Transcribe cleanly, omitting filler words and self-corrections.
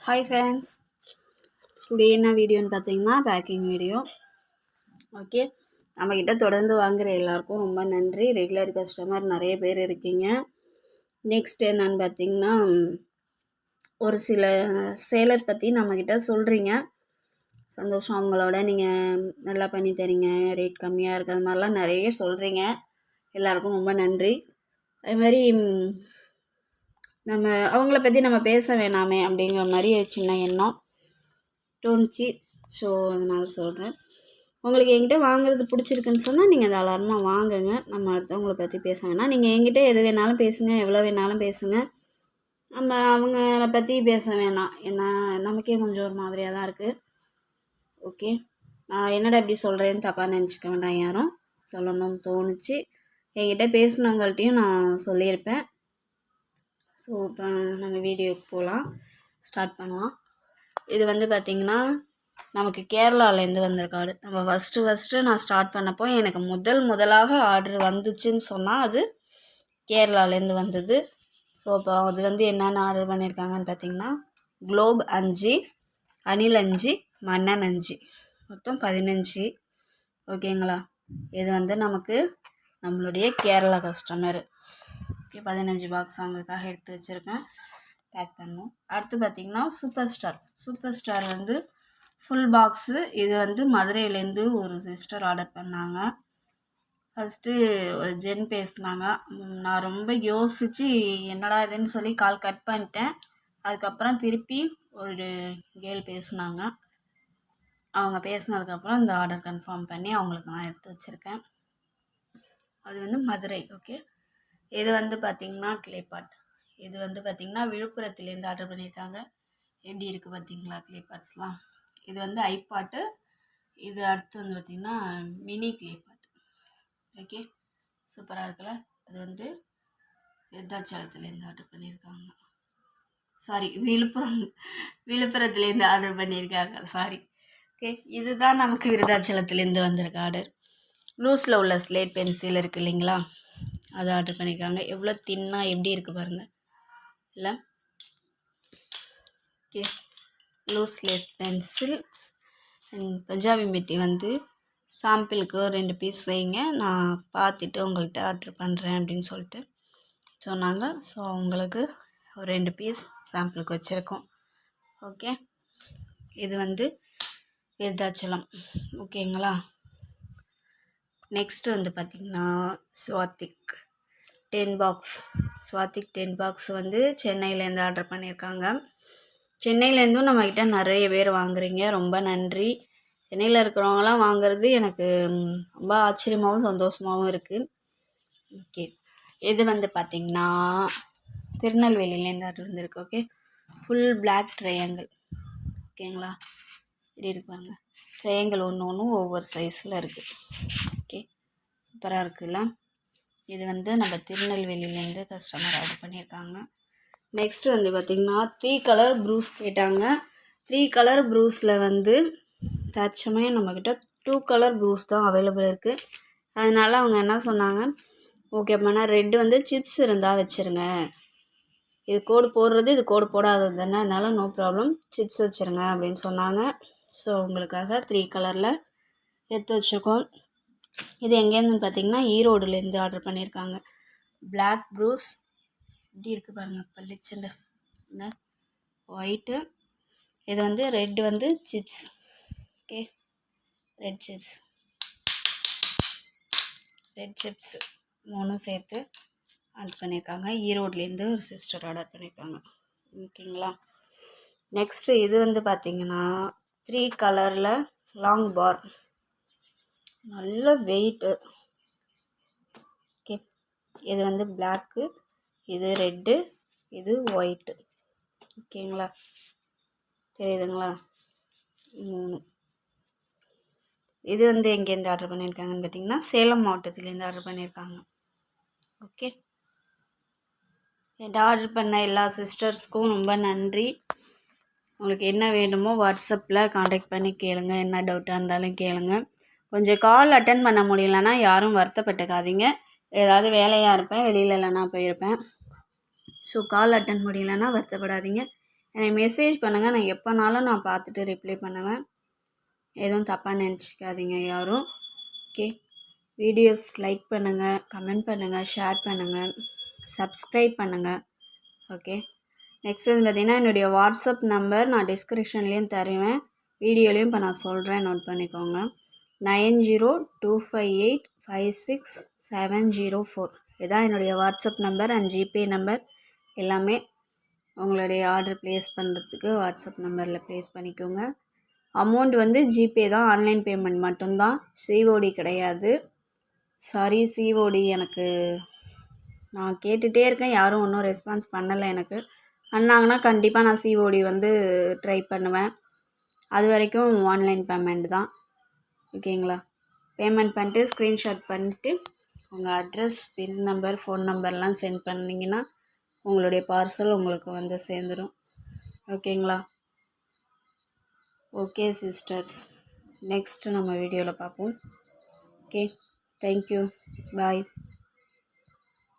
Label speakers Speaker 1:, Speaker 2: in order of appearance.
Speaker 1: Hi friends, today என்ன வீடியோன்னு பார்த்தீங்கன்னா பேக்கிங் வீடியோ. ஓகே, நம்மக்கிட்ட தொடர்ந்து வாங்குகிற எல்லாருக்கும் ரொம்ப நன்றி. ரெகுலர் கஸ்டமர் நிறைய பேர் இருக்கீங்க. நெக்ஸ்ட் என்னன்னு பார்த்தீங்கன்னா, ஒரு சில சேலர் பற்றி நம்மக்கிட்ட சொல்கிறீங்க. சந்தோஷம், அவங்களோட நீங்கள் நல்லா பண்ணி தரீங்க, ரேட் கம்மியாக இருக்கிற மாதிரிலாம் நிறைய சொல்கிறீங்க. எல்லாருக்கும் ரொம்ப நன்றி. அதுமாதிரி நம்ம அவங்கள பற்றி நம்ம பேச வேணாமே அப்படிங்கிற மாதிரி சின்ன எண்ணம் தோணுச்சு. ஸோ அதனால் சொல்கிறேன், உங்களுக்கு என்கிட்ட வாங்குறது பிடிச்சிருக்குன்னு சொன்னால் நீங்கள் தாராளமாக வாங்குங்க. நம்ம அடுத்தவங்கள பற்றி பேச வேணாம். நீங்கள் என்கிட்ட எது வேணாலும் பேசுங்க, எவ்வளோ வேணாலும் பேசுங்க. நம்ம அவங்கள பற்றி பேச வேணாம். ஏன்னா நமக்கே கொஞ்சம் ஒரு மாதிரியாக தான் இருக்குது. ஓகே, நான் என்னடா இப்படி சொல்கிறேன்னு தப்பாக நினச்சிக்க வேண்டாம். யாரும் சொல்லணும்னு தோணுச்சு. என்கிட்ட பேசினவங்கள்ட்டையும் நான் சொல்லியிருப்பேன். ஸோ இப்போ நம்ம வீடியோக்கு போகலாம், ஸ்டார்ட் பண்ணலாம். இது பார்த்திங்கன்னா நமக்கு கேரளாவிலேருந்து வந்திருக்க ஆர்டர். நம்ம ஃபஸ்ட்டு நான் ஸ்டார்ட் பண்ணப்போ எனக்கு முதலாக ஆர்டர் வந்துச்சுன்னு சொன்னால் அது கேரளாவிலேருந்து வந்தது. ஸோ அப்போ அது என்னென்ன ஆர்டர் பண்ணியிருக்காங்கன்னு பார்த்திங்கன்னா, குலோப் 5, அணில் 5, மன்னன் 5, மொத்தம் 15. ஓகேங்களா, இது நமக்கு நம்மளுடைய கேரளா கஸ்டமரு. ஓகே, 15 பாக்ஸ் அவங்களுக்காக எடுத்து வச்சுருக்கேன், பேக் பண்ணணும். அடுத்து பார்த்திங்கன்னா சூப்பர் ஸ்டார் ஃபுல் பாக்ஸு. இது மதுரையிலேருந்து ஒரு சிஸ்டர் ஆர்டர் பண்ணாங்க. ஃபஸ்ட்டு ஒரு ஜென் பேசினாங்க. நான் ரொம்ப யோசித்து என்னடா இதுன்னு சொல்லி கால் கட் பண்ணிட்டேன். அதுக்கப்புறம் திருப்பி ஒரு கேர்ள் பேசினாங்க. அவங்க பேசினதுக்கப்புறம் இந்த ஆர்டர் கன்ஃபார்ம் பண்ணி அவங்களுக்கு நான் எடுத்து வச்சுருக்கேன். அது மதுரை. ஓகே, இது பார்த்திங்கன்னா கிளேபாட். இது பார்த்திங்கன்னா விழுப்புரத்துலேருந்து ஆர்டர் பண்ணியிருக்காங்க. எப்படி இருக்குது பார்த்திங்களா கிளேபாட்ஸ்லாம். இது ஐபாட்டு. இது அடுத்து பார்த்திங்கன்னா மினி கிளேபாட். ஓகே, சூப்பராக இருக்குல்ல. அது விருத்தாச்சலத்துலேருந்து ஆர்டர் பண்ணியிருக்காங்க. சாரி, விழுப்புரத்துலேருந்து ஆர்டர் பண்ணியிருக்காங்க. சாரி. ஓகே, இதுதான் நமக்கு விருத்தாச்சலத்துலேருந்து வந்திருக்க ஆர்டர். லூஸில் உள்ள ஸ்லேட் பென்சில் இருக்குது இல்லைங்களா, அதை ஆர்டர் பண்ணியிருக்காங்க. எவ்வளோ தின்னாக எப்படி இருக்குது பாருங்கள் இல்லை. Okay, loose slate pencil Punjabi மெட்டி சாம்பிளுக்கு 2 பீஸ் வைங்க, நான் பார்த்துட்டு உங்கள்கிட்ட ஆர்டர் பண்ணுறேன் அப்படின்னு சொல்லிட்டு சொன்னாங்க. ஸோ உங்களுக்கு ஒரு 2 பீஸ் சாம்பிளுக்கு வச்சுருக்கோம். ஓகே, இது விருத்தாச்சலம். ஓகேங்களா. நெக்ஸ்ட்டு பார்த்திங்கன்னா ஸ்வாத்திக் 10 பாக்ஸ். ஸ்வாத்திக் 10 பாக்ஸ் சென்னையிலேருந்து ஆர்டர் பண்ணியிருக்காங்க. சென்னையிலேருந்தும் நம்மக்கிட்ட நிறைய பேர் வாங்குறீங்க, ரொம்ப நன்றி. சென்னையில் இருக்கிறவங்களாம் வாங்குறது எனக்கு ரொம்ப ஆச்சரியமாகவும் சந்தோஷமாகவும் இருக்குது. ஓகே, இது பார்த்திங்கன்னா திருநெல்வேலியிலேருந்து ஆர்டர் வந்திருக்கு. Okay, full black triangle. ஓகேங்களா, இப்படி இருப்பாங்க. ட்ரையாங்கிள் ஒன்று ஒவ்வொரு சைஸில் இருக்குது. ஓகே, சூப்பராக இருக்குல்ல. இது நம்ம திருநெல்வேலியிலேருந்து கஸ்டமர் ஆர்டர் பண்ணியிருக்காங்க. நெக்ஸ்ட்டு பார்த்திங்கன்னா 3 கலர் ப்ரூஸ் கேட்டாங்க. 3 கலர் ப்ரூஸில் தற்சமயம் நம்மக்கிட்ட 2 கலர் ப்ரூஸ் தான் அவைலபிள் இருக்குது. அதனால் அவங்க என்ன சொன்னாங்க, ஓகே அப்படின்னா ரெட்டு சிப்ஸ் இருந்தால் வச்சுருங்க. இது கோடு போடுறது, இது கோடு போடாதது தானே, அதனால் நோ ப்ராப்ளம், சிப்ஸ் வச்சுருங்க அப்படின்னு சொன்னாங்க. ஸோ உங்களுக்காக 3 கலரில் எடுத்து வச்சுருக்கோம். இது எங்கேருந்து பார்த்திங்கன்னா ஈரோடுலேருந்து ஆர்டர் பண்ணியிருக்காங்க. பிளாக் ப்ரூஸ் எப்படி இருக்குது பாருங்கள், பளிச்சுண்டு ஒயிட்டு. இது red chips. Okay, red chips 3 சேர்த்து ஆர்டர் பண்ணியிருக்காங்க. ஈரோட்லேருந்து ஒரு சிஸ்டர் ஆர்டர் பண்ணியிருக்காங்க. ஓகேங்களா. நெக்ஸ்ட்டு இது பார்த்திங்கன்னா 3 கலரில் லாங் பார், நல்ல வெயிட்டு. ஓகே, இது பிளாக்கு, இது ரெட்டு, இது ஒயிட்டு. ஓகேங்களா, தெரியுதுங்களா. 3. இது எங்கேருந்து ஆர்டர் பண்ணியிருக்காங்கன்னு பார்த்திங்கன்னா சேலம் மாவட்டத்துலேருந்து ஆர்டர் பண்ணியிருக்காங்க. ஓகே, என்கிட்ட ஆர்டர் பண்ண எல்லா சிஸ்டர்ஸ்க்கும் ரொம்ப நன்றி. உங்களுக்கு என்ன வேணுமோ வாட்ஸ்அப்பில் காண்டாக்ட் பண்ணி கேளுங்க, என்ன டவுட்டாக இருந்தாலும் கேளுங்க. கொஞ்சம் கால் அட்டன் பண்ண முடியலன்னா யாரும் வருத்தப்பட்டுக்காதீங்க. ஏதாவது வேலையாக இருப்பேன், வெளியில் இல்லைனா போயிருப்பேன். ஸோ கால் அட்டன் முடியலன்னா வருத்தப்படாதீங்க. எனக்கு மெசேஜ் பண்ணுங்கள், நான் எப்போனாலும் நான் பார்த்துட்டு ரிப்ளை பண்ணுவேன். எதுவும் தப்பாக நினச்சிக்காதீங்க யாரும். ஓகே, வீடியோஸ் லைக் பண்ணுங்கள், கமெண்ட் பண்ணுங்கள், ஷேர் பண்ணுங்கள், சப்ஸ்கிரைப் பண்ணுங்கள். ஓகே, நெக்ஸ்ட் வந்து பார்த்திங்கன்னா என்னுடைய வாட்ஸ்அப் நம்பர் நான் டிஸ்கிரிப்ஷன்லேயும் தருவேன், வீடியோலேயும் இப்போ நான் சொல்கிறேன், நோட் பண்ணிக்கோங்க. 9025856704 இதுதான் என்னுடைய WhatsApp number and GPay number. எல்லாமே உங்களுடைய ஆர்டர் ப்ளேஸ் பண்ணுறதுக்கு வாட்ஸ்அப் நம்பரில் ப்ளேஸ் பண்ணிக்கோங்க. அமௌண்ட் வந்து ஜிபே தான், ஆன்லைன் பேமெண்ட் மட்டும்தான், சிஓடி கிடையாது. சாரி, சிஓடி எனக்கு நான் கேட்டுகிட்டே இருக்கேன், யாரும் ஒன்றும் ரெஸ்பான்ஸ் பண்ணலை. எனக்கு பண்ணாங்கன்னா கண்டிப்பாக நான் சிஓடி வந்து ட்ரை பண்ணுவேன். அது வரைக்கும் ஆன்லைன் பேமெண்ட் தான். ஓகேங்களா, பேமெண்ட் பண்ணிட்டு ஸ்க்ரீன்ஷாட் பண்ணிட்டு உங்கள் அட்ரஸ், பின் நம்பர், ஃபோன் நம்பர்லாம் சென்ட் பண்ணிங்கன்னா உங்களுடைய பார்சல் உங்களுக்கு வந்து சேர்ந்துடும். ஓகேங்களா. ஓகே சிஸ்டர்ஸ், நெக்ஸ்ட்டு நம்ம வீடியோவில் பார்ப்போம். ஓகே, தேங்க்யூ, பாய்.